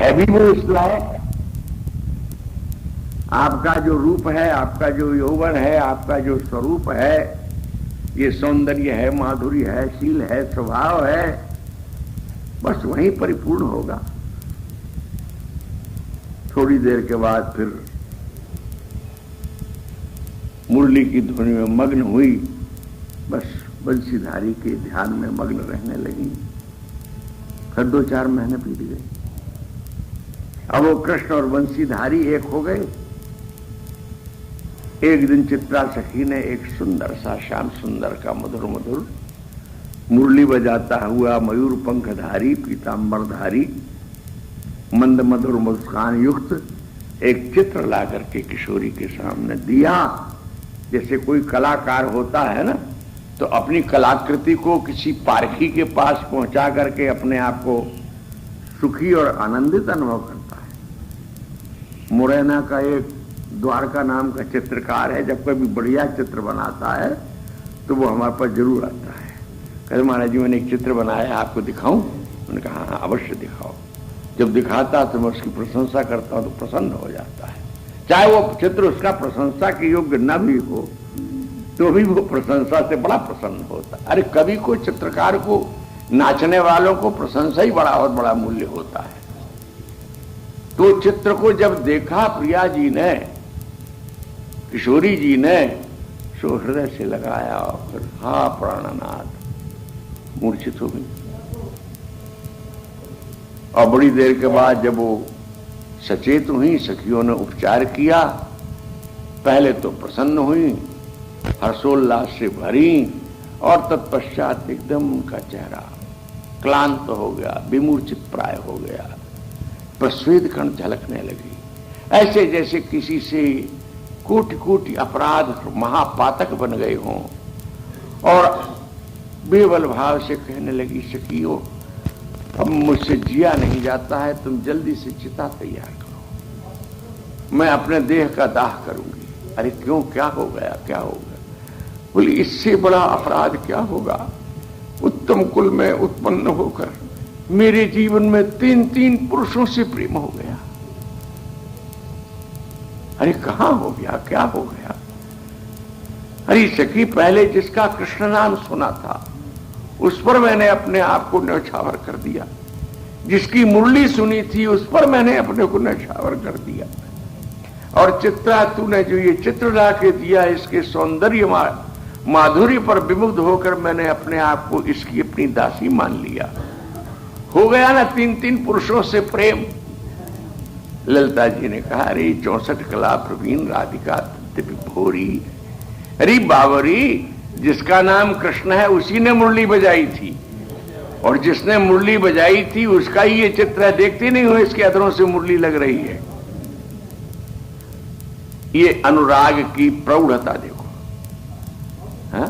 है भी वो इस लायक। आपका जो रूप है, आपका जो यौवन है, आपका जो स्वरूप है, ये सौंदर्य है, माधुर्य है, शील है, स्वभाव है, बस वहीं परिपूर्ण होगा। थोड़ी देर के बाद फिर मुरली की ध्वनि में मग्न हुई, बस बंसीधारी के ध्यान में मग्न रहने लगी। फिर 2-4 महीने बीत गए। अब वो कृष्ण और बंसीधारी एक हो गए। एक दिन चित्रा सखी ने एक सुंदर सा, श्याम सुंदर का मधुर मधुर मुरली बजाता हुआ, मयूर पंखधारी, पीतांबरधारी, मंद मधुर मुस्कान युक्त एक चित्र ला करके किशोरी के सामने दिया। जैसे कोई कलाकार होता है ना, तो अपनी कलाकृति को किसी पारखी के पास पहुंचा करके अपने आप को सुखी और आनंदित अनुभव करता है। मुरैना का एक द्वारका नाम का चित्रकार है, जब कभी बढ़िया चित्र बनाता है तो वो हमारे पास जरूर आता है। कहते महाराज जी मैंने एक चित्र बनाया है, आपको दिखाऊं? मैंने कहा हाँ अवश्य दिखाओ। जब दिखाता तो मैं उसकी प्रशंसा करता हूं तो प्रसन्न हो जाता है। चाहे वो चित्र उसका प्रशंसा के योग्य न भी हो तो भी वो प्रशंसा से बड़ा प्रसन्न होता है। अरे कवि को, चित्रकार को, नाचने वालों को प्रशंसा ही बहुत बड़ा मूल्य होता है। तो चित्र को जब देखा प्रिया जी ने, किशोरी जी ने, सो हृदय से लगाया और फिर हा प्राणनाथ मूर्छित हो गई। और बड़ी देर के बाद जब वो सचेत हुई, सखियों ने उपचार किया। पहले तो प्रसन्न हुई, हर्षोल्लास से भरी, और तत्पश्चात एकदम उनका चेहरा क्लांत हो गया, विमूर्छित प्राय हो गया, प्रस्वेद कण झलकने लगी, ऐसे जैसे किसी से कोटि कोटि अपराध महापातक बन गए हों। और बेबल भाव से कहने लगी, सखियों अब मुझसे जिया नहीं जाता है, तुम जल्दी से चिता तैयार करो, मैं अपने देह का दाह करूंगी। अरे क्यों, क्या हो गया, क्या हो गया? बोली इससे बड़ा अपराध क्या होगा? उत्तम कुल में उत्पन्न होकर मेरे जीवन में 3 पुरुषों से प्रेम हो गया। अरे कहां हो गया, क्या हो गया? अरे सखी पहले जिसका कृष्ण नाम सुना था उस पर मैंने अपने आप को न्यौछावर कर दिया, जिसकी मुरली सुनी थी उस पर मैंने अपने को न्यौछावर कर दिया, और चित्रा तूने जो ये चित्र ला के दिया, इसके सौंदर्य माधुर्य पर विमुग्ध होकर मैंने अपने आप को इसकी अपनी दासी मान लिया। हो गया ना 3 पुरुषों से प्रेम। ललिता जी ने कहा अरे 64 कला प्रवीण राधिका दिव्य भोरी, अरे बावरी जिसका नाम कृष्ण है उसी ने मुरली बजाई थी, और जिसने मुरली बजाई थी उसका ही ये चित्र है। देखते नहीं हो इसके अधरों से मुरली लग रही है। ये अनुराग की प्रौढ़ता देखो। हाँ?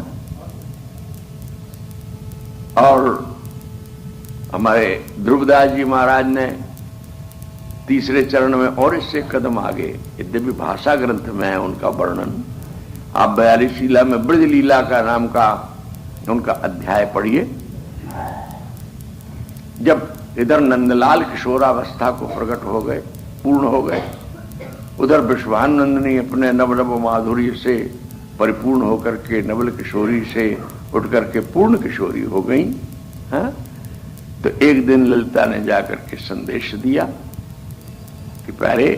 और हमारे ध्रुवदास जी महाराज ने तीसरे चरण में और इससे कदम आगे, यद्यपि भाषा ग्रंथ में है उनका वर्णन, आप 42 लीला में ब्रज लीला का नाम का उनका अध्याय पढ़िए। जब इधर नंदलाल किशोरावस्था को प्रकट हो गए, पूर्ण हो गए, उधर विश्वानंदिनी अपने नव नव माधुर्य से परिपूर्ण होकर के नवल किशोरी से उठ करके पूर्ण किशोरी हो गई। हाँ? तो एक दिन ललिता ने जाकर के संदेश दिया कि प्यारे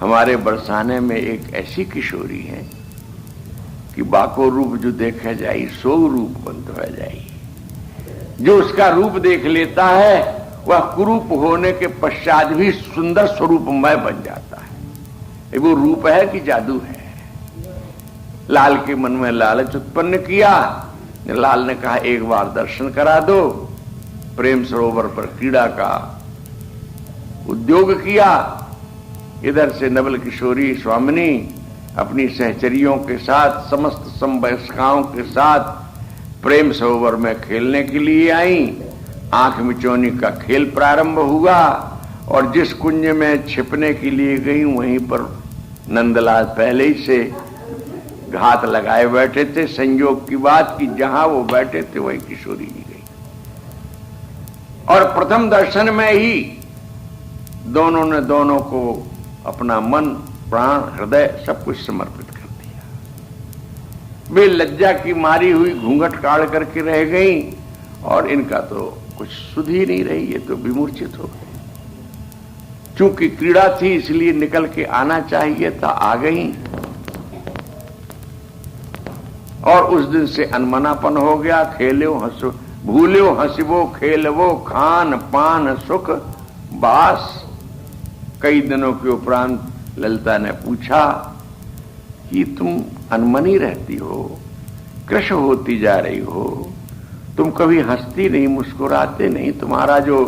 हमारे बरसाने में एक ऐसी किशोरी है कि बाको रूप जो देखे जाई सो रूप बंद हो जाई। जो उसका रूप देख लेता है वह कुरूप होने के पश्चात भी सुंदर स्वरूपमय बन जाता है। वो रूप है कि जादू है। लाल के मन में लालच उत्पन्न किया। लाल ने कहा एक बार दर्शन करा दो। प्रेम सरोवर पर क्रीड़ा का उद्योग किया। इधर से नवल किशोरी स्वामिनी अपनी सहचरियों के साथ, समस्त समवयस्काओं के साथ प्रेम सरोवर में खेलने के लिए आई। आंख मिचौनी का खेल प्रारंभ हुआ और जिस कुंज में छिपने के लिए गई वहीं पर नंदलाल पहले ही से घात लगाए बैठे थे। संयोग की बात कि जहां वो बैठे थे वहीं किशोरी जी गई और प्रथम दर्शन में ही दोनों ने दोनों को अपना मन, प्राण, हृदय सब कुछ समर्पित कर दिया। वे लज्जा की मारी हुई घूंघट काढ़ करके रह गई और इनका तो कुछ सुध ही नहीं रही, ये तो विमूर्छित हो गए। चूंकि क्रीड़ा थी इसलिए निकल के आना चाहिए था, आ गई और उस दिन से अनमनापन हो गया। खेलो हंसो भूलो हंसबो खेलवो खान पान सुख बास। कई दिनों के उपरांत ललिता ने पूछा कि तुम अनमनी रहती हो, कृष्ण होती जा रही हो, तुम कभी हंसती नहीं, मुस्कुराते नहीं, तुम्हारा जो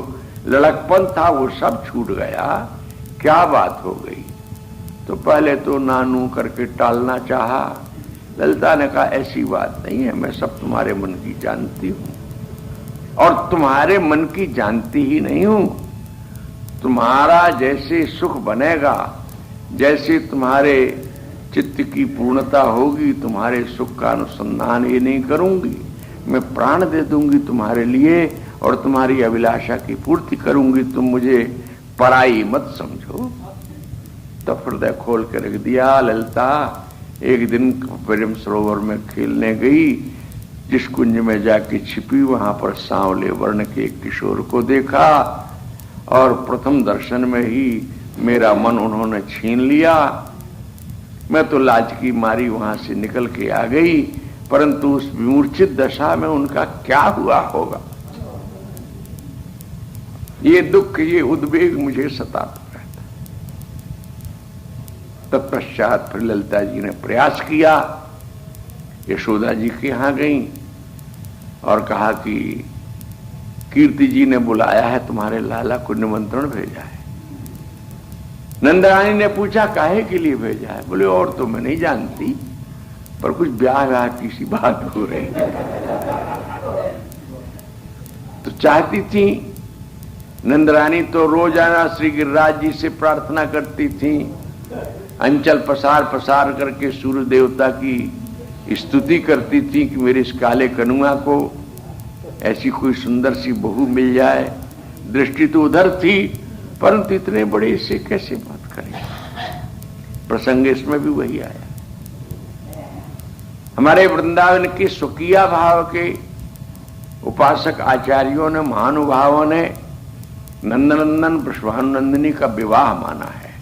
लड़कपन था वो सब छूट गया, क्या बात हो गई? तो पहले तो नानू करके टालना चाहा। ललिता ने कहा ऐसी बात नहीं है, मैं सब तुम्हारे मन की जानती हूं और तुम्हारे मन की जानती ही नहीं हूं। तुम्हारा जैसे सुख बनेगा, जैसे तुम्हारे चित्त की पूर्णता होगी, तुम्हारे सुख का अनुसंधान ये नहीं करूंगी, मैं प्राण दे दूंगी तुम्हारे लिए और तुम्हारी अभिलाषा की पूर्ति करूंगी, तुम मुझे पराई मत समझो। तो हृदय खोल के रख दिया। ललिता एक दिन प्रेम सरोवर में खेलने गई, जिस कुंज में जाके छिपी वहां पर सांवले वर्ण के एक किशोर को देखा और प्रथम दर्शन में ही मेरा मन उन्होंने छीन लिया। मैं तो लाज की मारी वहां से निकल के आ गई, परंतु उस विमूर्छित दशा में उनका क्या हुआ होगा, ये दुख, ये उद्वेग मुझे सताता रहता। तत्पश्चात फिर ललिता जी ने प्रयास किया, यशोदा जी के यहां गई और कहा कि कीर्ति जी ने बुलाया है, तुम्हारे लाला को निमंत्रण भेजा है। नंदरानी ने पूछा काहे के लिए भेजा है? बोले और तो मैं नहीं जानती, पर कुछ ब्याह की सी बात हो रही तो चाहती थी। नंदरानी तो रोजाना श्री गिरिराज जी से प्रार्थना करती थी, अंचल पसार पसार करके सूर्य देवता की स्तुति करती थी कि मेरे इस काले कनुआ को ऐसी कोई सुंदर सी बहू मिल जाए। दृष्टि तो उधर थी, परंतु इतने बड़े से कैसे बात करें। प्रसंग इसमें भी वही आया। हमारे वृंदावन के स्वकीय भाव के उपासक आचार्यों ने, महानुभावों ने नंदनंदन वृषभानुनंदिनी का विवाह माना है।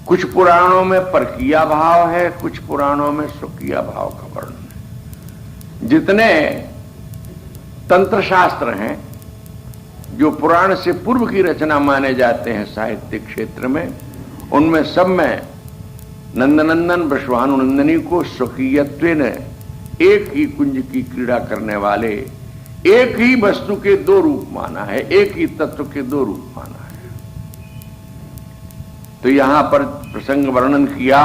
कुछ पुराणों में परकीय भाव है, कुछ पुराणों में स्वकीय भाव का वर्णन है। जितने तंत्र शास्त्र हैं जो पुराण से पूर्व की रचना माने जाते हैं साहित्य क्षेत्र में, उनमें सब में नंदनंदन वृषभानुनंदिनी को स्वकीयत्वेन एक ही कुंज की क्रीड़ा करने वाले, एक ही वस्तु के दो रूप माना है, एक ही तत्व के दो रूप माना है। तो यहां पर प्रसंग वर्णन किया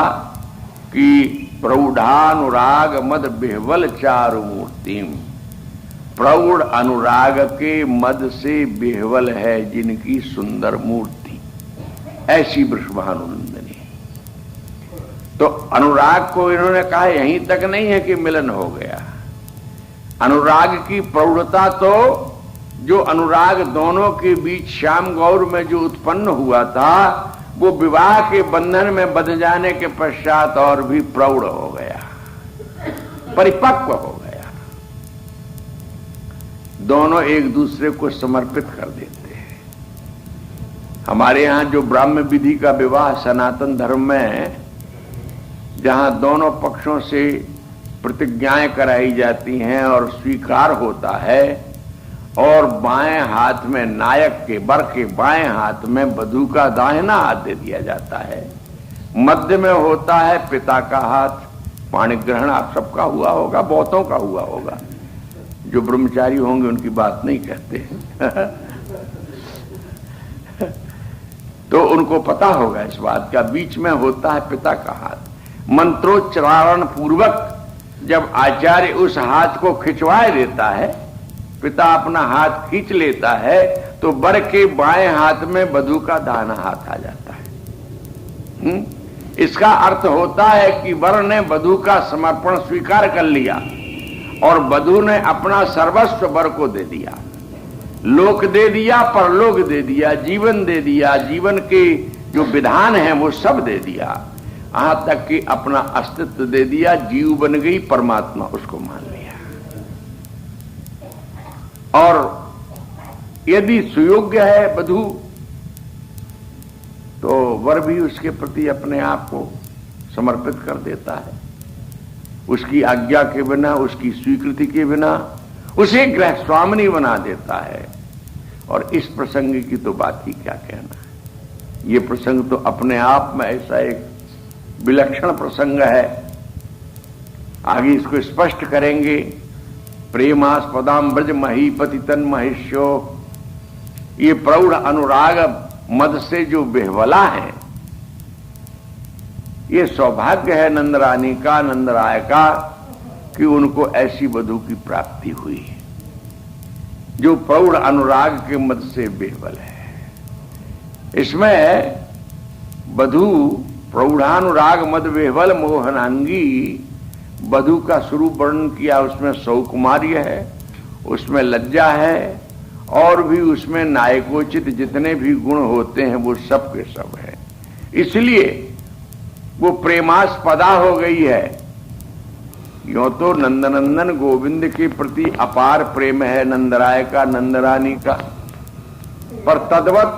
कि प्रौढ़ानुराग मद बिहवल चारु मूर्तिम। प्रौढ़ अनुराग के मद से बिहवल है जिनकी सुंदर मूर्ति, ऐसी वृषभानुनंदिनी। तो अनुराग को इन्होंने कहा यहीं तक नहीं है कि मिलन हो गया। अनुराग की प्रौढ़ता तो जो अनुराग दोनों के बीच श्याम गौर में जो उत्पन्न हुआ था, वो विवाह के बंधन में बंध जाने के पश्चात और भी प्रौढ़ हो गया, परिपक्व हो गया। दोनों एक दूसरे को समर्पित कर देते हैं। हमारे यहां जो ब्राह्म विधि का विवाह सनातन धर्म में, जहां दोनों पक्षों से प्रतिज्ञाएं कराई जाती हैं और स्वीकार होता है, और बाएं हाथ में नायक के वर के बाएं हाथ में वधू का दाहिना हाथ दे दिया जाता है। मध्य में होता है पिता का हाथ। पाणी ग्रहण आप सबका हुआ होगा, बहुतों का हुआ होगा। जो ब्रह्मचारी होंगे उनकी बात नहीं कहते तो उनको पता होगा इस बात का। बीच में होता है पिता का हाथ। मंत्रोच्चारण पूर्वक जब आचार्य उस हाथ को खिंचवाए देता है, पिता अपना हाथ खींच लेता है, तो वर के बाएं हाथ में वधू का दाहिना हाथ आ जाता है। इसका अर्थ होता है कि वर ने वधू का समर्पण स्वीकार कर लिया और वधू ने अपना सर्वस्व वर को दे दिया। लोक दे दिया, परलोक दे दिया, जीवन दे दिया, जीवन के जो विधान है वो सब दे दिया, यहां तक कि अपना अस्तित्व दे दिया। जीव बन गई परमात्मा, उसको मान लिया। और यदि सुयोग्य है वधू तो वर भी उसके प्रति अपने आप को समर्पित कर देता है। उसकी आज्ञा के बिना, उसकी स्वीकृति के बिना उसे गृह स्वामिनी बना देता है। और इस प्रसंग की तो बात ही क्या कहना है। ये प्रसंग तो अपने आप में ऐसा एक विलक्षण प्रसंग है। आगे इसको स्पष्ट करेंगे। प्रेमास्पदाम ब्रज महीपति तन महिष्यो, ये प्रौढ़ अनुराग मद से जो बेहवला है, ये सौभाग्य है नंदरानी का, नंदराय का, कि उनको ऐसी वधू की प्राप्ति हुई है जो प्रौढ़ अनुराग के मद से बेहवल है। इसमें वधू प्रौढ़ानुराग मद बेहवल मोहनांगी, वधू का स्वरूप वर्णन किया। उसमें सौकुमार्य है, उसमें लज्जा है, और भी उसमें नायकोचित जितने भी गुण होते हैं वो सब के सब है। इसलिए वो प्रेमास्पदा हो गई है। यूं तो नंदनंदन गोविंद के प्रति अपार प्रेम है नंदराय का, नंदरानी का, पर तद्वत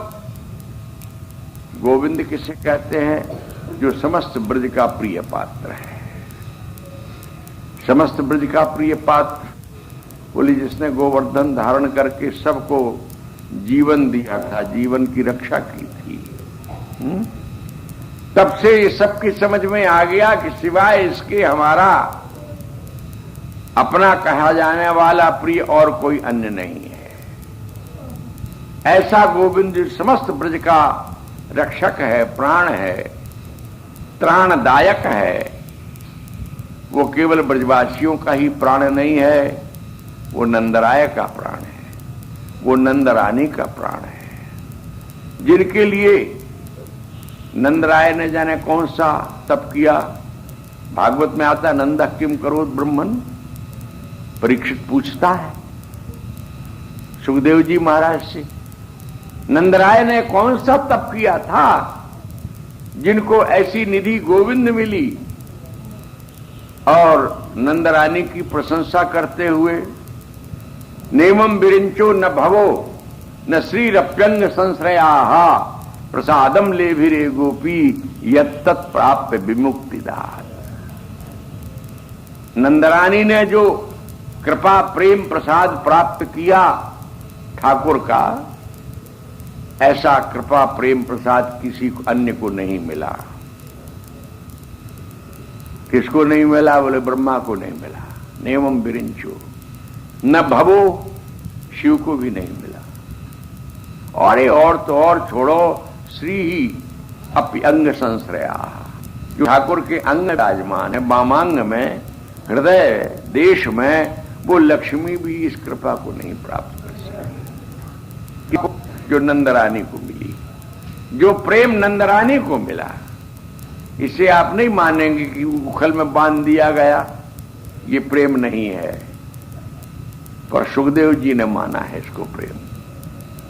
गोविंद किसे कहते हैं? जो समस्त ब्रज का प्रिय पात्र है। समस्त ब्रज का प्रिय पात्र बोली जिसने गोवर्धन धारण करके सबको जीवन दिया था, जीवन की रक्षा की थी। तब से ये सबकी समझ में आ गया कि सिवाय इसके हमारा अपना कहा जाने वाला प्रिय और कोई अन्य नहीं है। ऐसा गोविंद समस्त ब्रज का रक्षक है, प्राण है, त्राणदायक है। वो केवल ब्रजवासियों का ही प्राण नहीं है, वो नंदराय का प्राण है, वो नंदरानी का प्राण है, जिनके लिए नंदराय ने जाने कौन सा तप किया। भागवत में आता है नंदा किम करो ब्रह्मन, परीक्षित पूछता है सुखदेव जी महाराज से, नंदराय ने कौन सा तप किया था जिनको ऐसी निधि गोविंद मिली। और नंदरानी की प्रशंसा करते हुए नेमम विरिंचो न भवो न श्रीरप्यंग संश्रया प्रसादम लेभिरे गोपी यत्तत् प्राप्य विमुक्तिदात। नंदरानी ने जो कृपा प्रेम प्रसाद प्राप्त किया ठाकुर का, ऐसा कृपा प्रेम प्रसाद किसी अन्य को नहीं मिला। किसको नहीं मिला? बोले ब्रह्मा को नहीं मिला। नेमम विरिंचो न भवो, शिव को भी नहीं मिला। और तो और छोड़ो, श्री ही अपि अंग संश्रया, जो ठाकुर के अंग विराजमान है, वामांग में, हृदय देश में, वो लक्ष्मी भी इस कृपा को नहीं प्राप्त कर सकी जो नंदरानी को मिली। जो प्रेम नंदरानी को मिला, इसे आप नहीं मानेंगे कि उखल में बांध दिया गया, ये प्रेम नहीं है। पर सुखदेव जी ने माना है इसको प्रेम।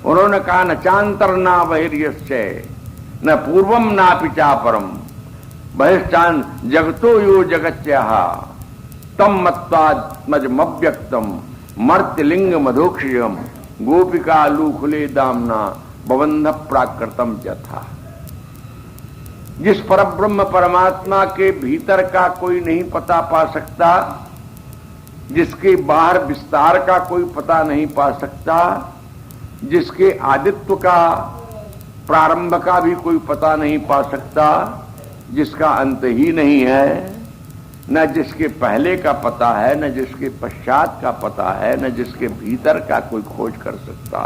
उन्होंने कहा न चांतर ना बहिर्यश्चय न पूर्वम ना पिचा परम बहिश्चान जगतो यो जगत्याह तम मत्वात्मजमव्यक्तम मर्त्यलिंग मधोक्षयम गोपिका लूखुले दामना बबंध प्राकृतम यथा। जिस परब्रह्म परमात्मा के भीतर का कोई नहीं पता पा सकता, जिसके बाहर विस्तार का कोई पता नहीं पा सकता, जिसके आदित्व का प्रारंभ का भी कोई पता नहीं पा सकता, जिसका अंत ही नहीं है, न जिसके पहले का पता है, न जिसके पश्चात का पता है, न जिसके भीतर का कोई खोज कर सकता,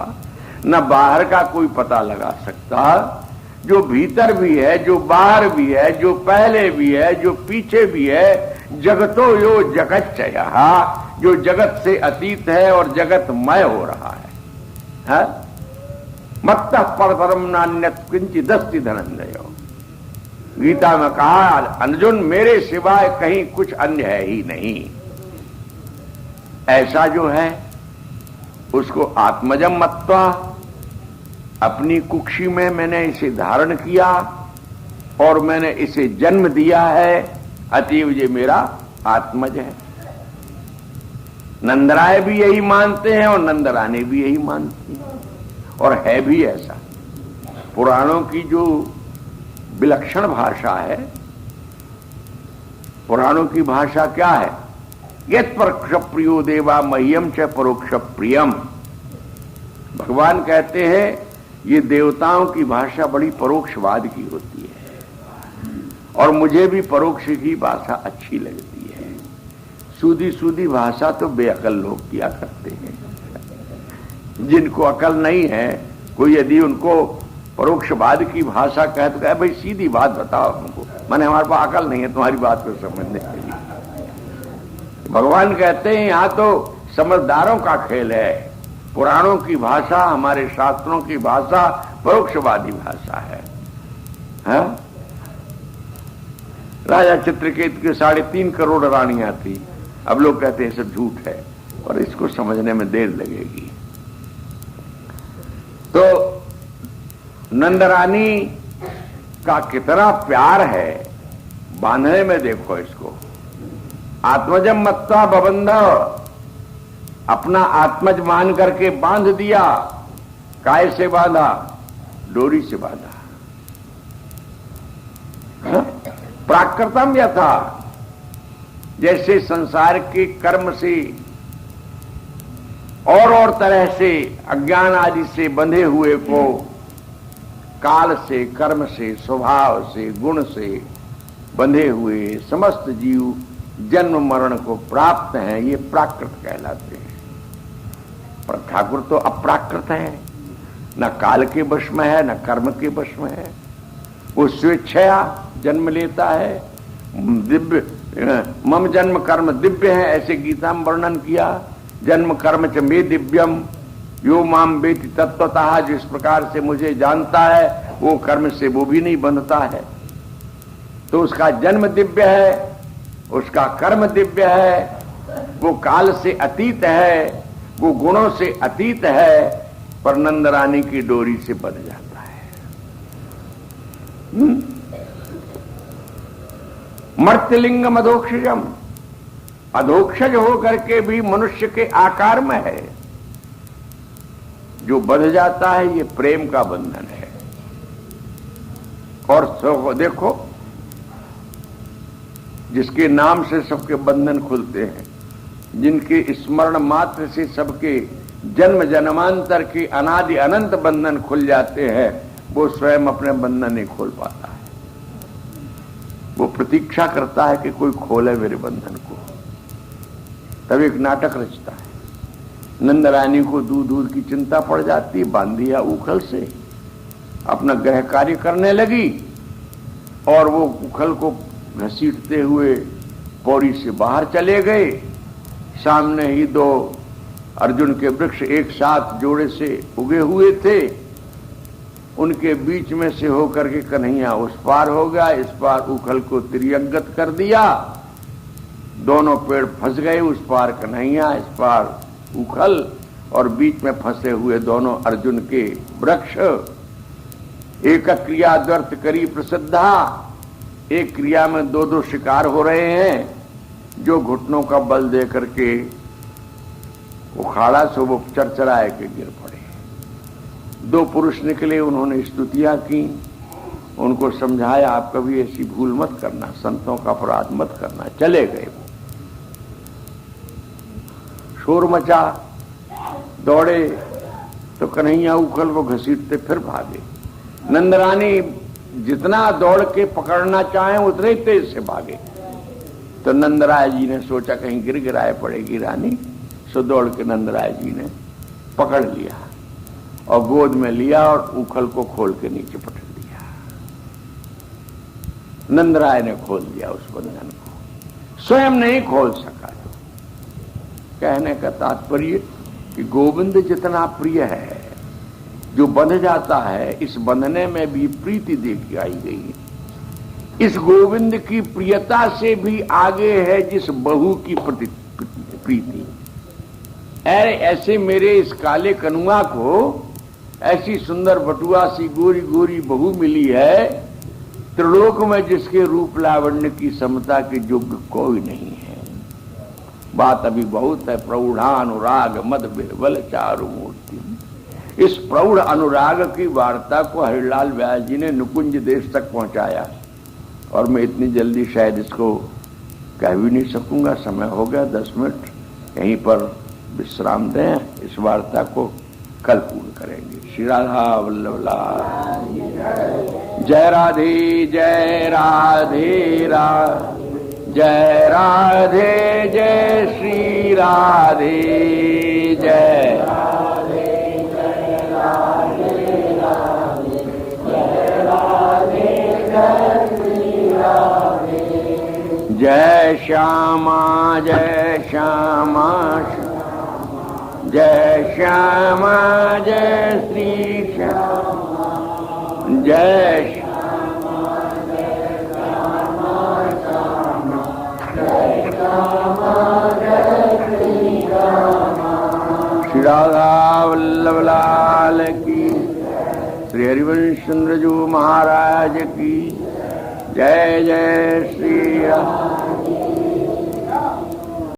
न बाहर का कोई पता लगा सकता, जो भीतर भी है, जो बाहर भी है, जो पहले भी है, जो पीछे भी है, जगतो यो जगच्चयः, जो जगत से अतीत है और जगतमय हो रहा है? मत्तः परतरम नान्यत् किंचिदस्ति धनंजय। गीता में कहा अर्जुन मेरे सिवाय कहीं कुछ अन्य है ही नहीं। ऐसा जो है उसको आत्मजम मत्वा, अपनी कुक्षी में मैंने इसे धारण किया और मैंने इसे जन्म दिया है, अतएव ये मेरा आत्मज है। नंदराय भी यही मानते हैं और नंदरानी भी यही मानती हैं, और है भी ऐसा। पुराणों की जो विलक्षण भाषा है, पुराणों की भाषा क्या है? यत् परोक्ष प्रियो देवा मह्यम च परोक्ष प्रियम। भगवान कहते हैं ये देवताओं की भाषा बड़ी परोक्षवाद की होती है और मुझे भी परोक्ष की भाषा अच्छी लगती है। सूदी सूदी भाषा तो बेअकल लोग किया करते हैं। जिनको अकल नहीं है, कोई यदि उनको परोक्षवाद की भाषा कहे तो कहे भाई सीधी बात बताओ हमको, माने हमारे पास अकल नहीं है तुम्हारी बात को समझने के लिए। भगवान कहते हैं यहां तो समझदारों का खेल है। पुराणों की भाषा, हमारे शास्त्रों की भाषा परोक्षवादी भाषा है। राजा चित्रकेतु के 3.5 करोड़ रानियां थी। अब लोग कहते हैं सब झूठ है, और इसको समझने में देर लगेगी। तो नंदरानी का कितना प्यार है बांधने में, देखो इसको। आत्मजम मत्वा बबंध, अपना आत्मज मान करके बांध दिया। काय से बांधा? डोरी से बांधा। प्राकृतम यथा, जैसे संसार के कर्म से और तरह से अज्ञान आदि से बंधे हुए को काल से, कर्म से, स्वभाव से, गुण से बंधे हुए समस्त जीव जन्म मरण को प्राप्त हैं, ये प्राकृत कहलाते हैं। पर ठाकुर तो अप्राकृत है, न काल के वश में है, न कर्म के वश में है। वो स्वेच्छया जन्म लेता है। दिव्य, मम जन्म कर्म दिव्य है, ऐसे गीता में वर्णन किया। जन्म कर्म च मे दिव्यम यो माम वेति तत्वतः, जिस प्रकार से मुझे जानता है वो कर्म से वो भी नहीं बंधता है। तो उसका जन्म दिव्य है, उसका कर्म दिव्य है, वो काल से अतीत है, वो गुणों से अतीत है, पर नंदरानी की डोरी से बंध जाता है। मर्त्यलिंगम अधोक्षजम, अधोक्षज होकर के भी मनुष्य के आकार में है। जो बंध जाता है ये प्रेम का बंधन है। और देखो, जिसके नाम से सबके बंधन खुलते हैं, जिनके स्मरण मात्र से सबके जन्म जन्मांतर के अनादि अनंत बंधन खुल जाते हैं, वो स्वयं अपने बंधन नहीं खोल पाता है। वो प्रतीक्षा करता है कि कोई खोले मेरे बंधन को, तब एक नाटक रचता है। नंदरानी को दूध की चिंता पड़ जाती, बांध दिया उखल से, अपना गृह कार्य करने लगी और वो उखल को घसीटते हुए पौड़ी से बाहर चले गए। सामने ही 2 अर्जुन के वृक्ष एक साथ जोड़े से उगे हुए थे, उनके बीच में से होकर के कन्हैया उस पार हो गया, इस पार उखल को त्रियंगत कर दिया। दोनों पेड़ फंस गए, उस पार कन्हैया, इस पार उखल, और बीच में फंसे हुए दोनों अर्जुन के वृक्ष। एक क्रिया द्वर्थ करी प्रसिद्धा, एक क्रिया में 2 शिकार हो रहे हैं। जो घुटनों का बल दे करके उखाड़ा सो वो चरचराए के गिर पड़े। 2 पुरुष निकले, उन्होंने स्तुतियां की, उनको समझाया आप कभी ऐसी भूल मत करना, संतों का अपराध मत करना। चले गए। वो शोर मचा, दौड़े तो कन्हैया उखल को घसीटते फिर भागे। नंदरानी जितना दौड़ के पकड़ना चाहे उतने तेज से भागे। तो नंदराय जी ने सोचा कहीं गिर गिराए पड़ेगी रानी, सो दौड़ के नंदराय जी ने पकड़ लिया और गोद में लिया और उखल को खोल के नीचे पटक दिया। नंदराय ने खोल दिया उस बंधन को, स्वयं नहीं खोल सका। कहने का तात्पर्य कि गोविंद जितना प्रिय है, जो बंध जाता है, इस बंधने में भी प्रीति देखी आई गई। इस गोविंद की प्रियता से भी आगे है जिस बहू की प्रीति। अरे ऐसे मेरे इस काले कनुआ को ऐसी सुंदर बटुआ सी गोरी गोरी बहू मिली है, त्रिलोक में जिसके रूप लावण्य की समता के योग्य कोई नहीं है। बात अभी बहुत है। प्रौढ़ानुराग मद बिरबल चारु मूर्ति। इस प्रौढ़ अनुराग की वार्ता को हरिलाल व्यास जी ने नुकुंज देश तक पहुंचाया, और मैं इतनी जल्दी शायद इसको कह भी नहीं सकूंगा। समय हो गया 10 मिनट, यहीं पर विश्राम दें। इस वार्ता को कल पूर्ण करेंगे। श्री राधा वल्लभ लाल जय राधे जय राधे जय राधे जय श्री राधे जय राधे जय राधे जय राधे जय श्री राधे जय श्यामा जय श्यामा जय श्यामा जय श्री श्यामा जय श्री राधा वल्लभ लाल की, श्री हरिवंश चंद्र जी महाराज की जय। जय श्री राम।